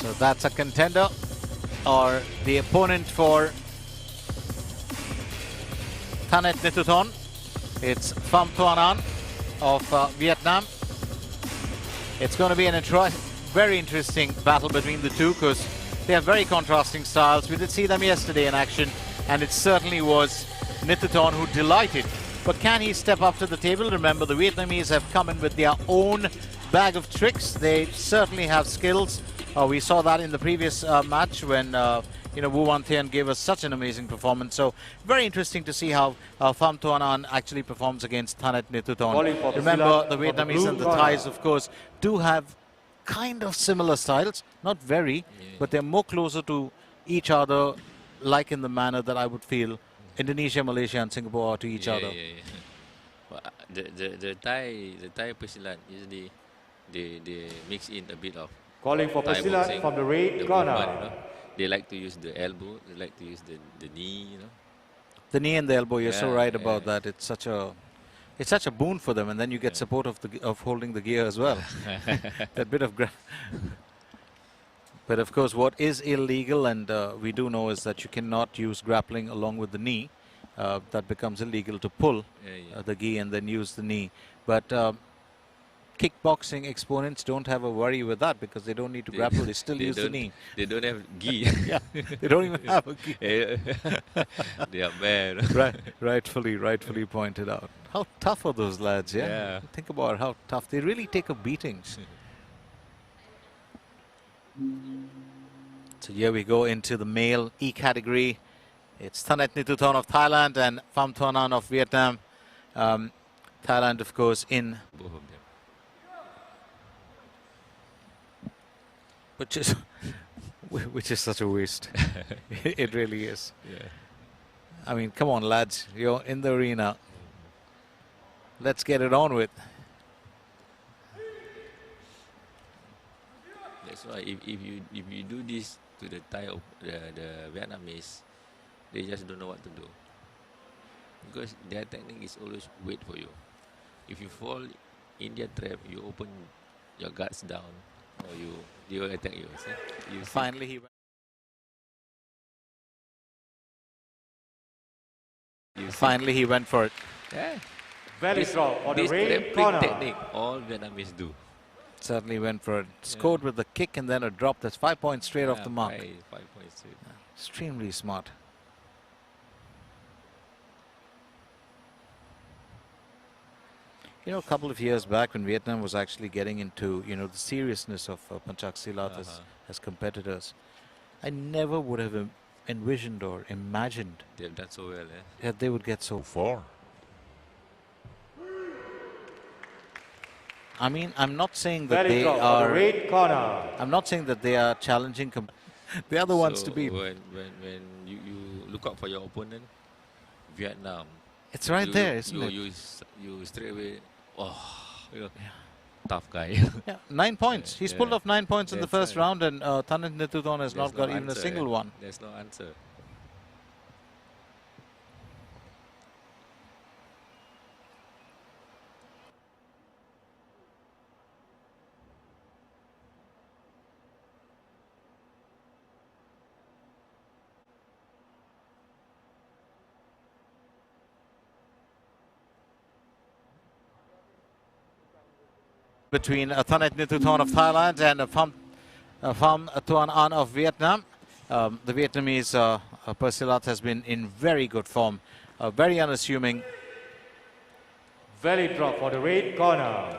So that's a contender, or the opponent for Thanet Nituthon. It's Phạm of Vietnam. It's going to be an very interesting battle between the two because they have very contrasting styles. We did see them yesterday in action, and it certainly was Nituthon who delighted. But can he step up to the table? Remember, the Vietnamese have come in with their own bag of tricks. They certainly have skills. We saw that in the previous match when Wu Van gave us such an amazing performance. So very interesting to see how Phạm actually performs against Thanet Nituthon. Remember, the Vietnamese and the Thais, of course, do have kind of similar styles. Not very, but they're more closer to each other, like in the manner that I would feel Indonesia, Malaysia and Singapore are to each other. Well, the Thai Silat usually they mix in a bit of calling for Thai Silat boxing, from the red corner. Movement, they like to use the elbow, they like to use the knee, The knee and the elbow, you're so right about that. It's such a boon for them, and then you get support of holding the gear as well. That bit of But of course, what is illegal, and we do know, is that you cannot use grappling along with the knee. That becomes illegal to pull the gi and then use the knee. But kickboxing exponents don't have a worry with that because they don't need to grapple. They still use the knee. They don't have gi. They don't even have a gi. They are bad. Rightfully pointed out. How tough are those lads? Yeah. Think about how tough. They really take a beating. So here we go into the male E category. It's Thanet Nituthon of Thailand and Phạm of Vietnam. Thailand, of course, in Both of them. which is such a waste. It really is. Yeah. I mean, come on, lads, you're in the arena. Let's get it on with. That's why if you do this to the Thai the Vietnamese, they just don't know what to do. Because their technique is always wait for you. If you fall in their trap, you open your guards down, or they will attack you. See? Finally, he went. Finally, he went for it. Yeah. Very strong on the red grappling corner. technique, all Vietnamese do. Certainly went for it. Scored with the kick and then a drop. That's 5 points straight off the mark. 5 points straight. Extremely smart. You know, a couple of years back when Vietnam was actually getting into, the seriousness of Pencack Silat as competitors, I never would have envisioned or imagined They've done so well, that they would get so far. I mean, I'm not saying that they are. Red corner. I'm not saying that they are challenging. They are the ones to beat. When you look out for your opponent, Vietnam. It's right there, isn't it? You straight away. Tough guy. Yeah, 9 points. He's pulled off 9 points in the first round, and Thanet Nituthon has not got even a single one. There's no answer. Between Thanet Nituthon of Thailand and Phạm of Vietnam. The Vietnamese Silat has been in very good form, very unassuming. Very drop for the red corner.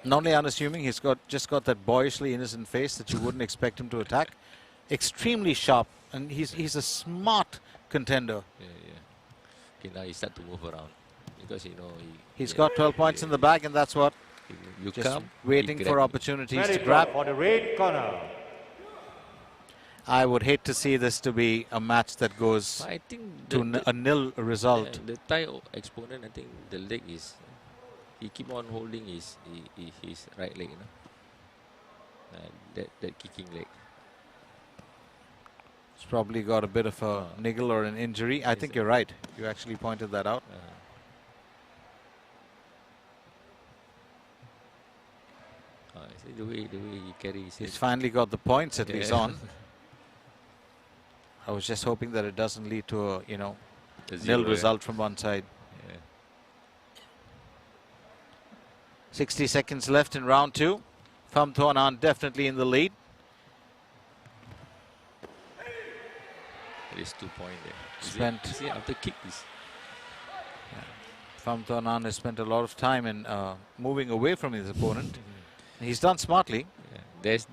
Not only unassuming, he's just got that boyishly innocent face that you wouldn't expect him to attack. Extremely sharp, and he's a smart contender. Okay, now he start to move around because he's got 12 points in the bag, and that's what. You Just come, waiting for opportunities Very to grab. for the red corner. I would hate to see this to be a match that goes I think to a nil result. The Thai exponent, I think the leg is. He keep on holding his right leg, that kicking leg. He's probably got a bit of a niggle or an injury. I think you're right. You actually pointed that out. See the way he carries. He's finally got the points at least Yeah. on. I was just hoping that it doesn't lead to a, A nil zero, result from one side. Yeah. 60 seconds left in round 2. Phạm Tuấn Anh definitely in the lead. It is 2 points there. Spent. See, after kick this. Phạm Tuấn Anh has spent a lot of time in moving away from his opponent. He's done smartly. Yeah. It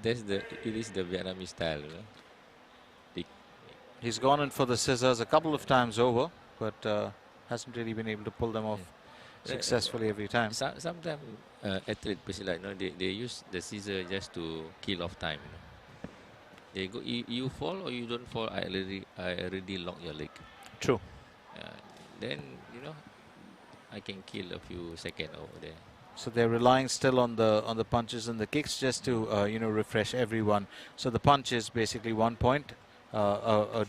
is the Vietnamese style, you know. He's gone in for the scissors a couple of times over, but hasn't really been able to pull them off successfully every time. Sometimes athletes, like, they use the scissor just to kill off time. You know. They go, you fall or you don't fall. I already lock your leg. True. Then I can kill a few seconds over there. So they're relying still on the punches and the kicks just to refresh everyone. So the punch is basically 1 point. A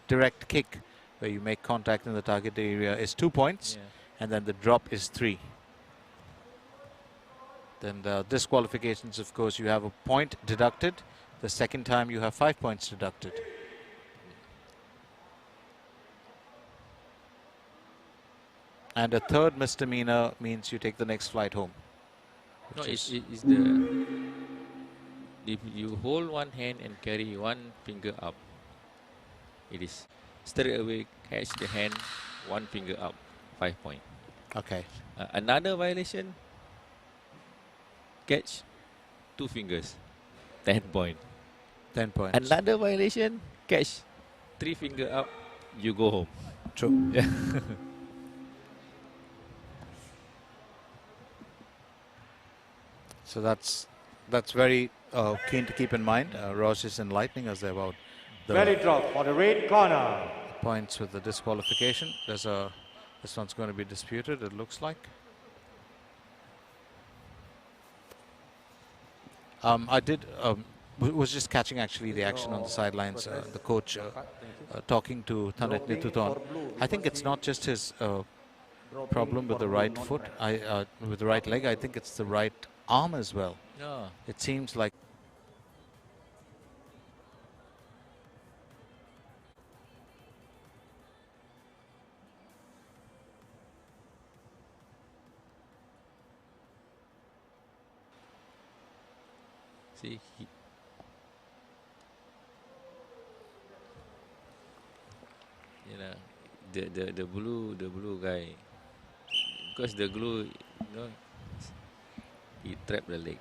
direct kick where you make contact in the target area is 2 points, and then the drop is 3. Then the disqualifications, of course, you have a point deducted. The second time you have 5 points deducted. And a third misdemeanor means you take the next flight home. No, it's the, if you hold one hand and carry one finger up, it is straight away catch the hand, one finger up, 5 points. Okay. Another violation, catch 2 fingers, 10 points. 10 points. Another violation, catch 3 finger up, you go home. True. Yeah. So that's very keen to keep in mind. Roche is enlightening us about the Belly drop for the red corner. points with the disqualification. This one's going to be disputed, it looks like. Was just catching actually the action on the sidelines. The coach talking to Thanat Nituton. I think it's not just his problem with the right foot, with the right leg. I think it's the right arm as well. No. It seems like. See, the blue guy, because the glue, he trapped the leg.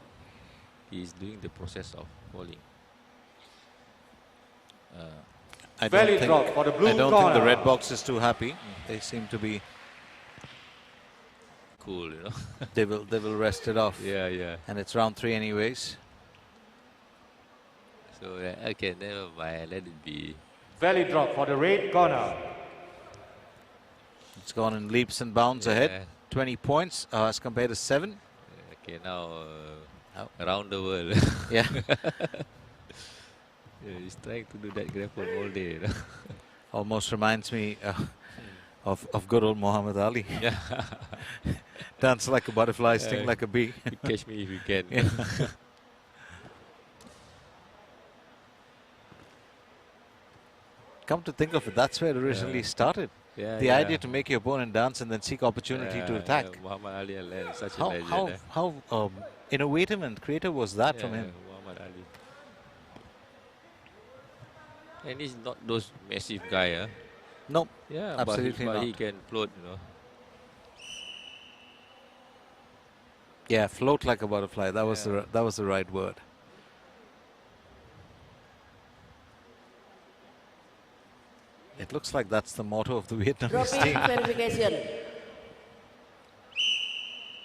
He's doing the process of falling. I Belly don't drop for the blue think the corner. red box is too happy. They seem to be. Cool, They will rest it off. Yeah. And it's round 3 anyways. So okay, never mind. Let it be. Belly drop for the red corner. It's gone in leaps and bounds ahead. 20 points as compared to 7. Okay, now around the world. Yeah. He's trying to do that grapple all day. Almost reminds me of good old Muhammad Ali. Yeah. Dance like a butterfly, sting like a bee. You catch me if you can. Yeah. Come to think of it, that's where it originally started. The idea to make your opponent dance and then seek opportunity to attack. Muhammad Ali and such a legend. How innovative and creative was that from him? Muhammad Ali. And he's not those massive guy, No, Yeah, absolutely but not. he can float, Yeah, float like a butterfly. That was the right word. It looks like that's the motto of the Vietnamese Dropping team. verification.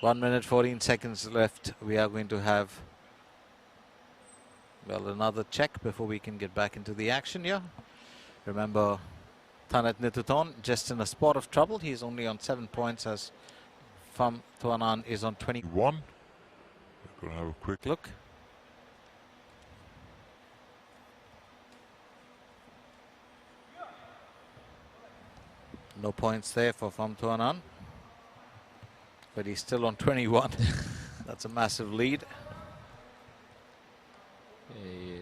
1 minute 14 seconds left. We are going to have another check before we can get back into the action here. Remember, Thanat Nituton just in a spot of trouble. He's only on 7 points as Phạm Tuấn Anh is on 21. We're going to have a quick Look. No points there for Phạm Tuấn Anh, but he's still on 21. That's a massive lead.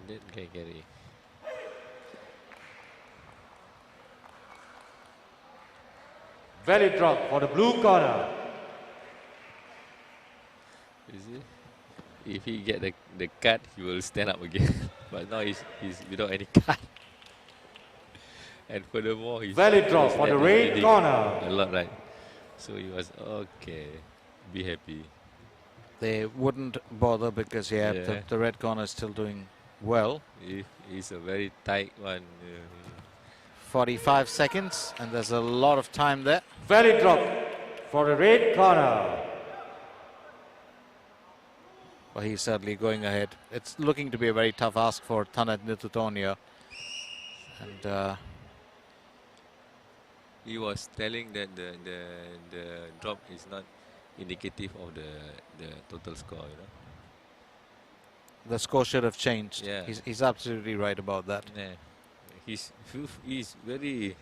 That guy carry. Belly drop for the blue corner. You see? If he get the cut, he will stand up again. But now he's without any cut. And furthermore, he's Belly drop for the red bleeding corner. a lot, right? So he was okay. Be happy. They wouldn't bother because Yeah. the red corner is still doing well. He's a very tight one. 45 seconds, and there's a lot of time there. Belly drop for the red corner. But he's certainly going ahead. It's looking to be a very tough ask for Thanat Nithutonia. And He was telling that the drop is not indicative of the total score, you know. the score should have changed. Yeah. He's absolutely right about that. Yeah. He's very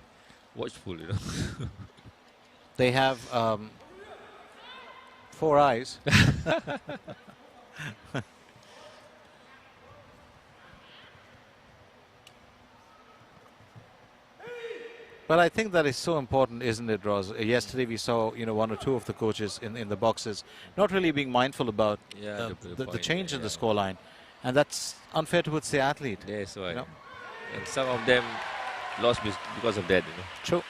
watchful, you know. They have 4 eyes. But I think that is so important, isn't it, Roz? Yesterday we saw, 1 or 2 of the coaches in the boxes not really being mindful about Yeah, the point, change in the yeah. scoreline. And that's unfair towards the athlete. That's why. You know? And some of them lost because of that, you know. True.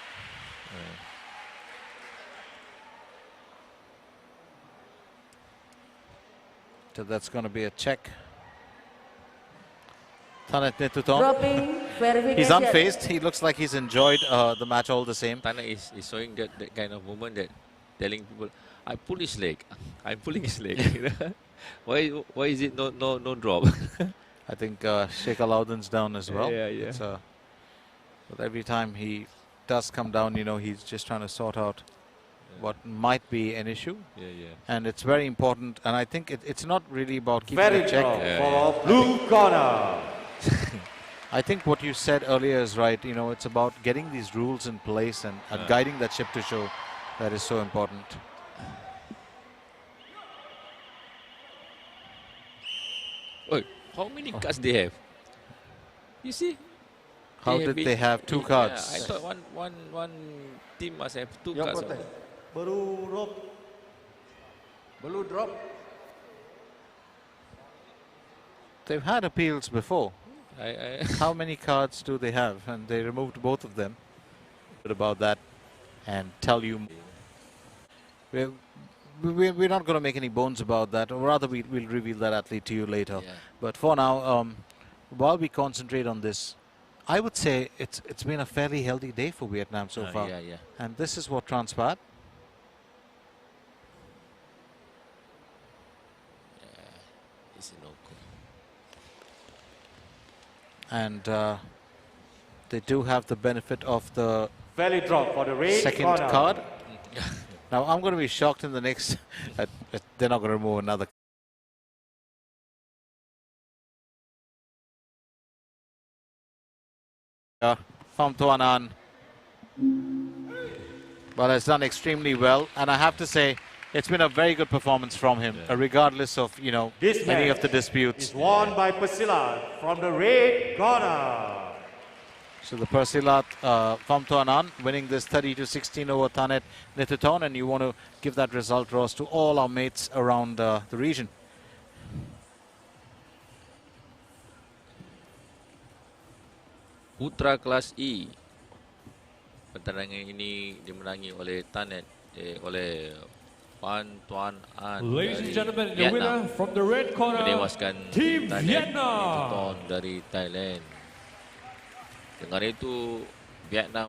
So that's going to be a check. Thanat Nithuton. Dropping verification. He's unfazed. He looks like he's enjoyed the match all the same. Tana is showing that kind of movement that telling people, I pull his leg. I'm pulling his leg. You know? Why is it no drop? I think Sheikh Alauddin's down as well. Yeah, yeah. It's, but every time he does come down, he's just trying to sort out what might be an issue. Yeah, yeah. And it's very important. And I think it's not really about keeping Belly a check. drop Yeah, for blue corner. I think what you said earlier is right. It's about getting these rules in place and guiding that ship to show that is so important. Oh, how many cards they have? You see? How did they have 2 cards? Yeah, I thought one team must have 2 Yang cards. protes. Blue drop. They've had appeals before. I How many cards do they have? And they removed both of them. About that and tell you. We're not going to make any bones about that, or rather we'll reveal that athlete to you later. Yeah. But for now, while we concentrate on this, I would say it's been a fairly healthy day for Vietnam so far. Yeah, yeah. And this is what transpired. It's a no-go. And they do have the benefit of the Belly drop for the red second corner. card. Now I'm going to be shocked in the next. They're not going to remove another. Phạm Tuấn, but has done extremely well, and I have to say it's been a very good performance from him, regardless of This any of match the disputes. is won by Silat from the red corner. So the Silat, Phạm Tuấn winning this 30-16 over Thanat Nithuton, and you want to give that result, Ross, to all our mates around the region. Putra kelas E. Pertandingan ini dimenangi oleh Thanat oleh Phạm Tuấn Ladies and dari gentlemen, the Vietnam winner from the red corner, menewaskan Team Thanat Vietnam. Nithuton dari Thailand. Dengan itu Vietnam